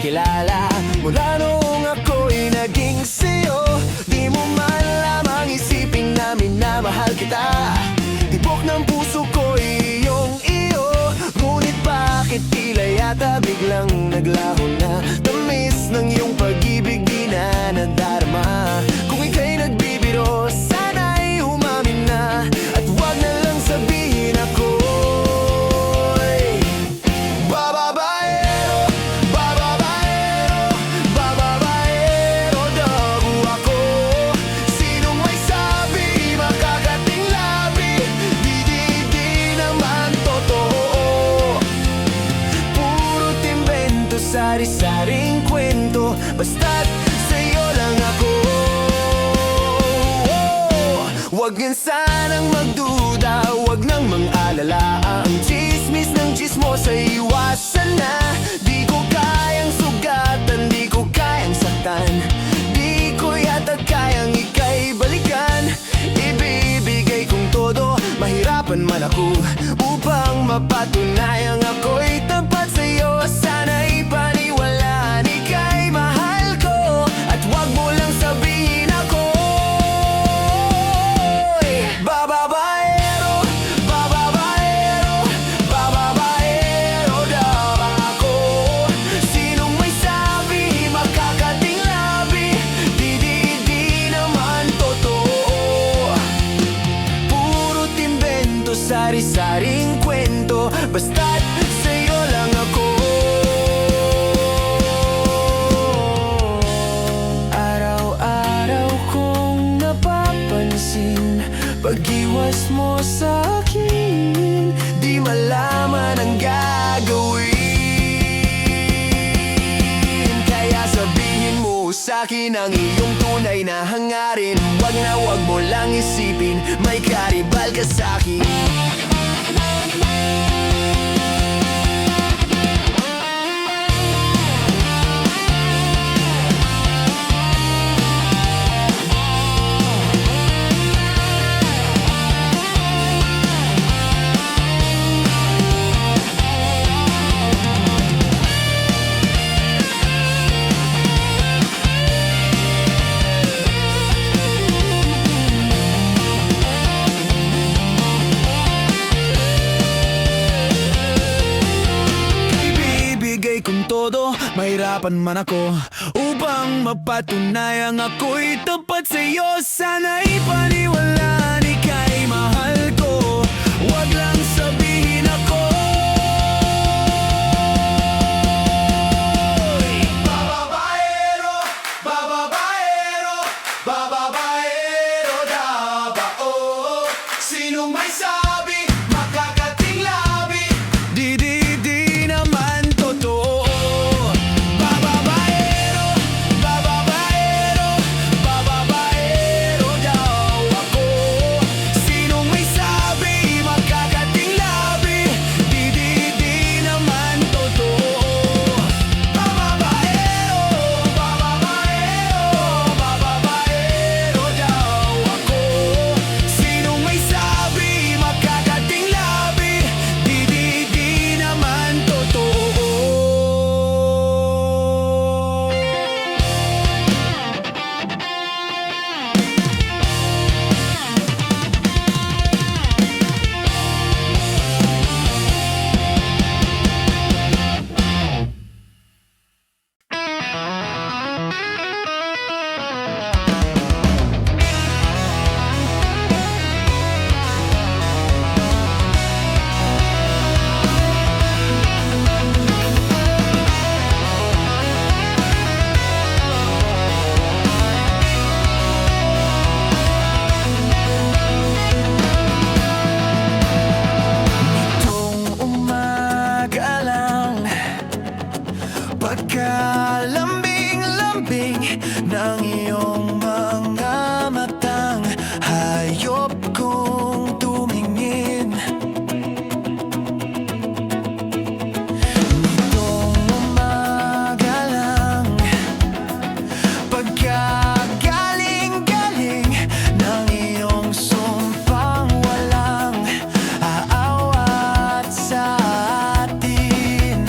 kilala. Mula noong ako'y naging sa'yo, di mo man lamang isipin na minamahal kita. Tibok ng puso ko'y iyong iyo, ngunit bakit tila yata biglang naglaho na? Tamis ng iyong pag-ibig di na nadarama. Kung ika'y nagbibiro, sana'y umamin na, at wag na lang sabihin ako'y bababaero, bababaero, bababaero daw ako. Sinong may sabi makakating labi, di naman totoo. Puro't imbento, sari-saring kwento, basta't sa'yo lang ako. Huwag yan sanang magduda, huwag nang mang-alala. Ang chismis ng chismosa iwasan na. Di ko kayang sugatan, di ko kayang saktan, di ko yata kayang ika'y balikan. Ibibigay kong todo, mahirapan man ako, upang mapatunayang ako'y tapat sa'yo. Sana'y paniwalaan, ika'y mahal ko, at wag mo lang sabihin ako bababaero, bababaero, bababaero daw ako. Sinong may sabi makakating labi, di naman totoo. Puro't imbento, sari-saring kwento, basta't sa'yo lang ako. Araw-araw kong napapansin, pag-iwas mo sa'kin, di malaman ang gagawin. Kaya sabihin mo sa'kin ang iyong tunay na hangarin. Wag mo lang isipin may karibal ka sa'kin. Kung todo, mahirapan man ako, upang mapatunayang ako'y tapat sa'yo. Sana'y paniwalaan, ika'y mahal ko, wag lang sabihin ako bababaero, bababaero, bababaero daw ako. Sinong may sabi makakating labi, di naman totoo. Pagkalambing-lambing ng iyong mga matang, hayop kong tumingin. Nitong umaga lang, pagkagaling-galing ng iyong sumpang walang aawat sa atin.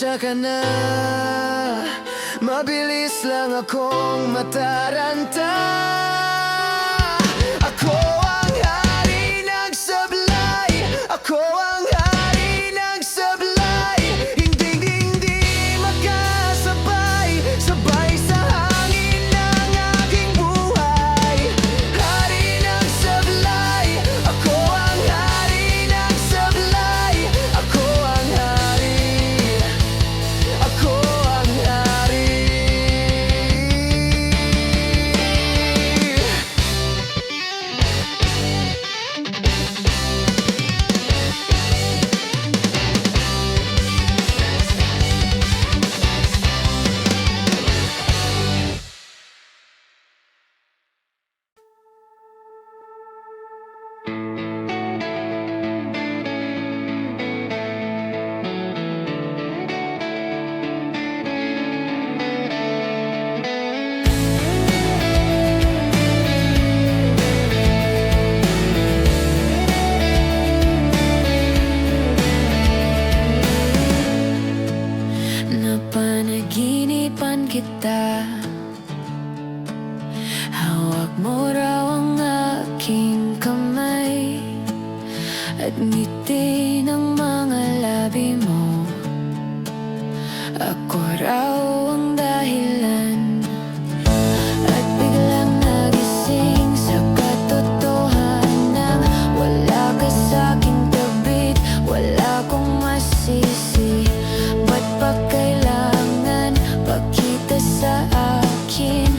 pasensya ka na. Mabilis lang akong mataranta. Ako ang hari ng sablay, ako ang hari ng sablay. Hindi makasabay, sabay sa hangin ng aking buhay. Hari ng sablay, ako ang hari ng sablay. Ako ang hari, ako ang hari. Napanaginipan kita, hawak mo raw ang aking kamay at ngiti ng mga labi mo. Ako raw ang dahilan at biglang nagising sa katotohanan. Wala ka sa'king tabit, wala kong masisi. Ba't pa kailangan pakita sa akin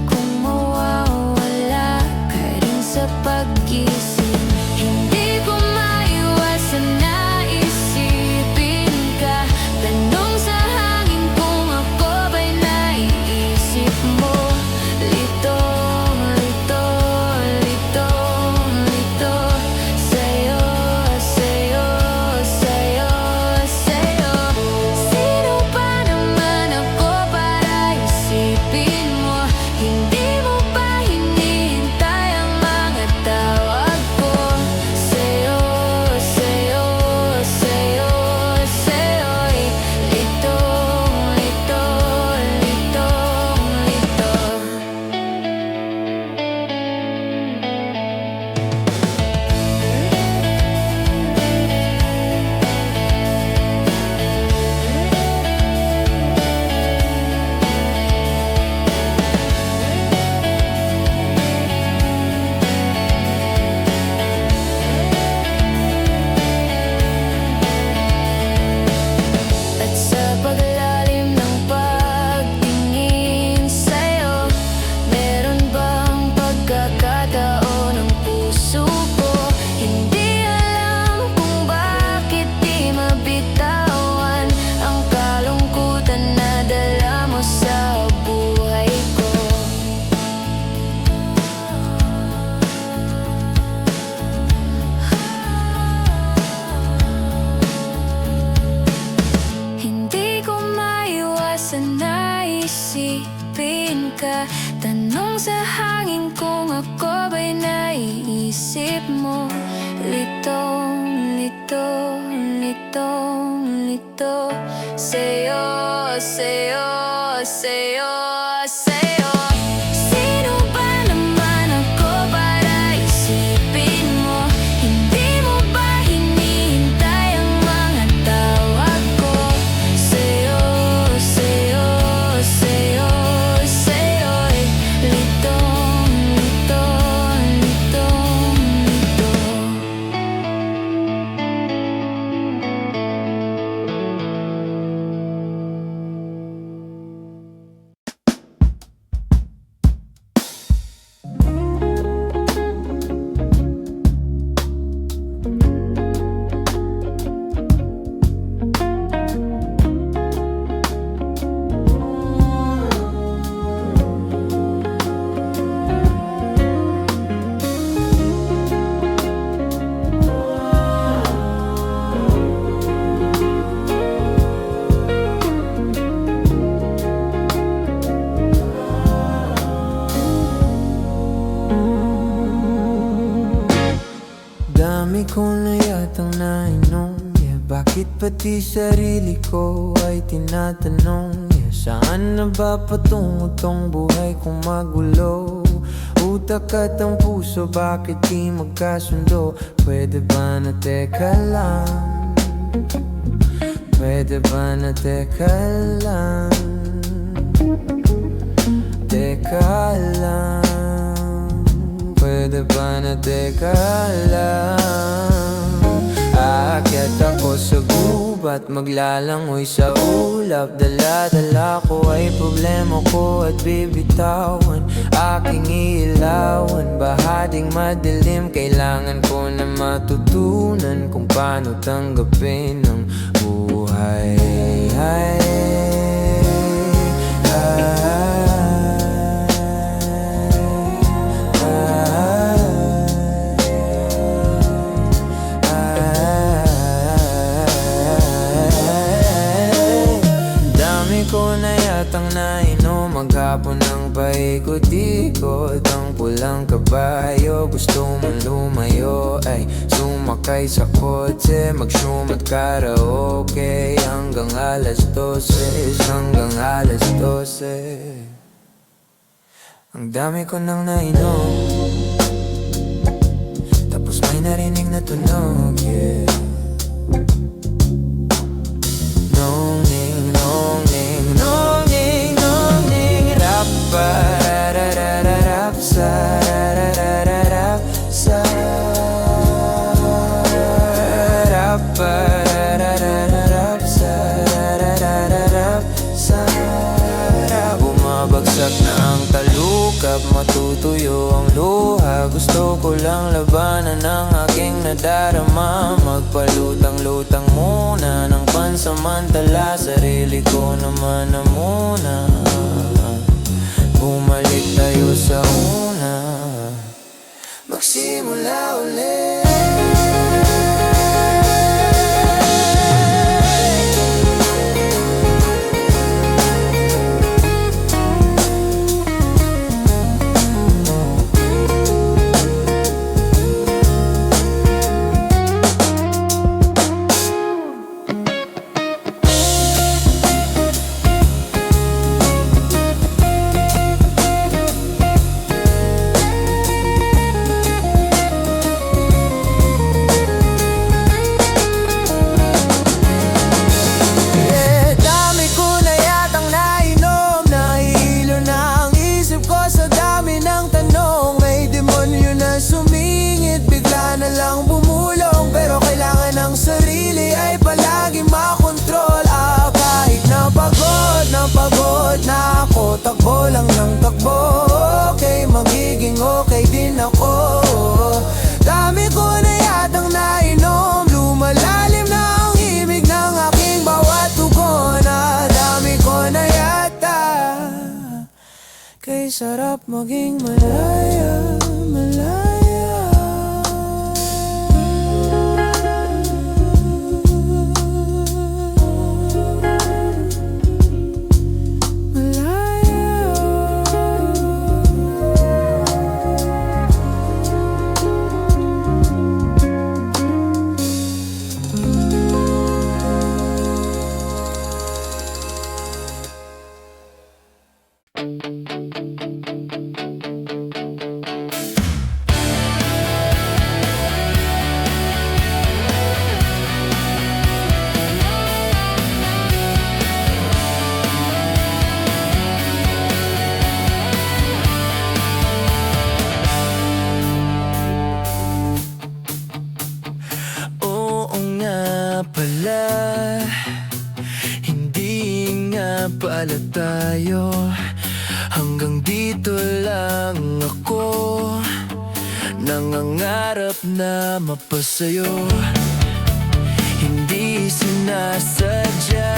kung mawawala ka rin sa pag-isip? Hindi ko maiwasan na isipin ka. Tanong sa hangin kung ako ba'y naiisip mo. Lito, lito, lito, lito sa'yo, sa'yo, sa'yo, sa'yo. Sino pa naman ako para isipin mo? Hindi mo pa hinihintay ang mga tawag ko. Sa'yo, sa'yo, sa'yo, sa'yo'y lito, lito, lito, lito. At sa paglalim ng pagtingin sa'yo, meron bang pagkakataon ng puso ko? Hindi alam kung bakit di mabitawan ang kalungkutan na dala mo sa buhay ko. Hindi ko maiwasan na isipin ka. Tanong sa hangin kung ako ba'y naiisip mo. Litong, lito, litong, lito sa'yo, sa'yo, sa'yo, sa'yo. Sino ba naman ako para isipin mo? Hindi mo ba hinihintay ang mga tawag ko? Sa'yo, sa'yo, sa'yo, sa'yo'y litong, lito, litong, lito. pati sarili ko ay tinatanong, saan na ba patungo tong buhay kong magulo? Utak at ang puso, bakit di magkasundo? Pwede ba na teka lang? Pwede ba na teka lang? Teka lang. Pwede ba na teka lang? Aakyat ako sa gubat, maglalangoy sa ulap. Dala-dala ko ay problema ko at bibitawan. Aking iilawan, bahading madilim. Kailangan ko na matutunan kung paano tanggapin ang buhay. Ko na yatang nainom, maghapon ng paikot-ikot. Ang pulang kabayo, gusto mong lumayo ay sumakay sa kotse, mag-shoom at karaoke hanggang alas 12, hanggang alas 12. Ang dami ko nang nainom, tapos may narinig na tunog, yeah. Bumabagsak na ang talukap, matutuyo ang luha. Gusto ko lang labanan ang aking nadarama. Magpalutang-lutang muna ng pansamantala, sarili ko naman na muna. Bumalik tayo sa una, magsimula ulit. Takbo lang ng takbo, okay, magiging okay din ako. Dami ko na yatang nainom, lumalalim na ang ibig ng aking bawat tugon. Dami ko na yata, kay sarap maging malaya, malaya. Pala tayo, hanggang dito lang ako. Nangangarap na mapasayo, hindi sinasadya.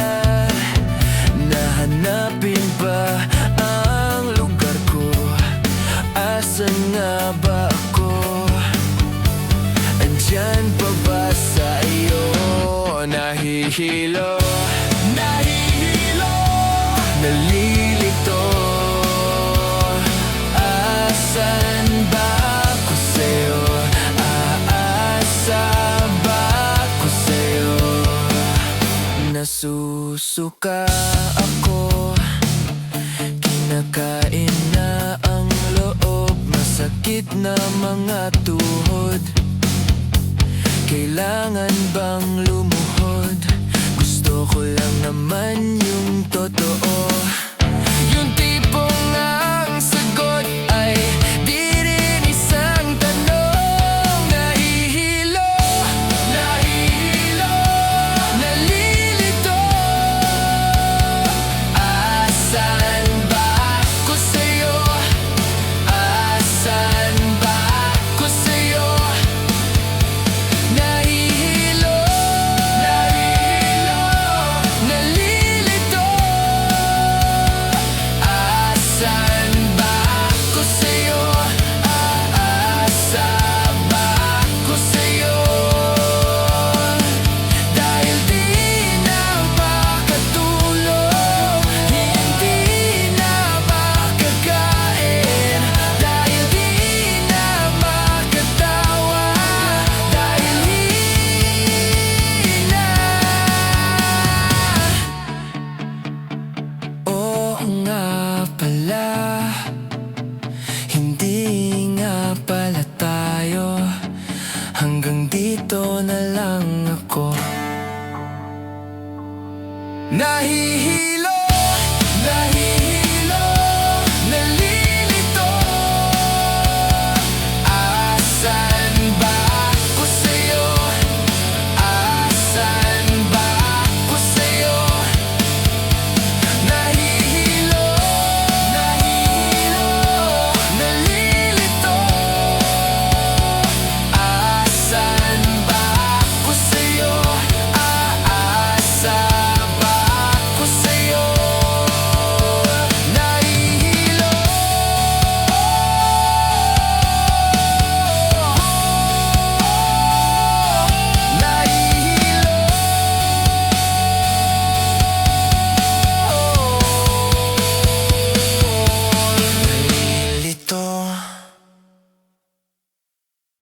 Nahanapin pa ang lugar ko, asan nga ba ako? Andyan pa ba sa iyo? Nahihilo, nalilito. Asan ba ako sa'yo? Aasa ba ako sa'yo? nasusuka ako. Kinakain na ang loob, masakit na mga tuhod. Kailangan bang lumuhod? Gusto ko lang naman yung totoo. Yung tipong ang sagot ay di rin isang tanong. Nahihilo, nahihilo, nalilito. Asan ba ako sa'yo? Asan ba ako sa'yo? Nahihilo, nahihilo, nalilito. Asan ba ako sa'yo? Aasa ba ako sa'yo? Dahil di na makatulog, hindi na makakain. Dahil di na makatawa, dahil hina. Oo nga,